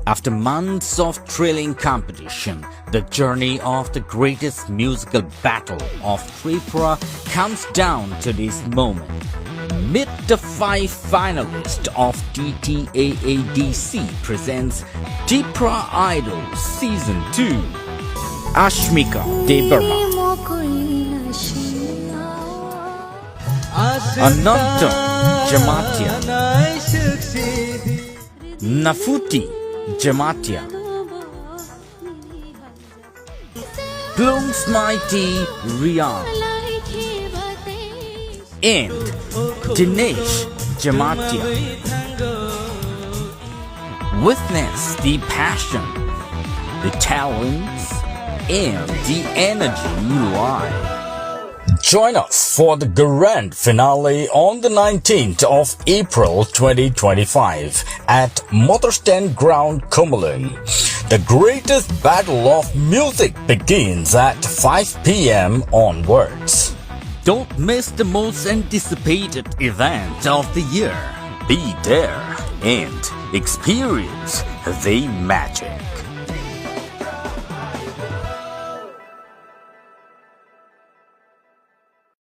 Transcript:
After months of thrilling competition, the journey of the greatest musical battle of Tripura comes down to this moment. Meet the 5 finalists of TTAADC presents Tipra Idol Season 2. Ashmika Debarma, Ananta Jamatia, Nafuti Jamatia, Plum's Mighty Rian, and Dinesh Jamatia. Witness the passion, the talents, and the energy live. Join us for the grand finale on the 19th of April 2025 at Motherstand Ground, Kumulin. The greatest battle of music begins at 5 p.m. onwards. Don't miss the most anticipated event of the year. Be there and experience the magic.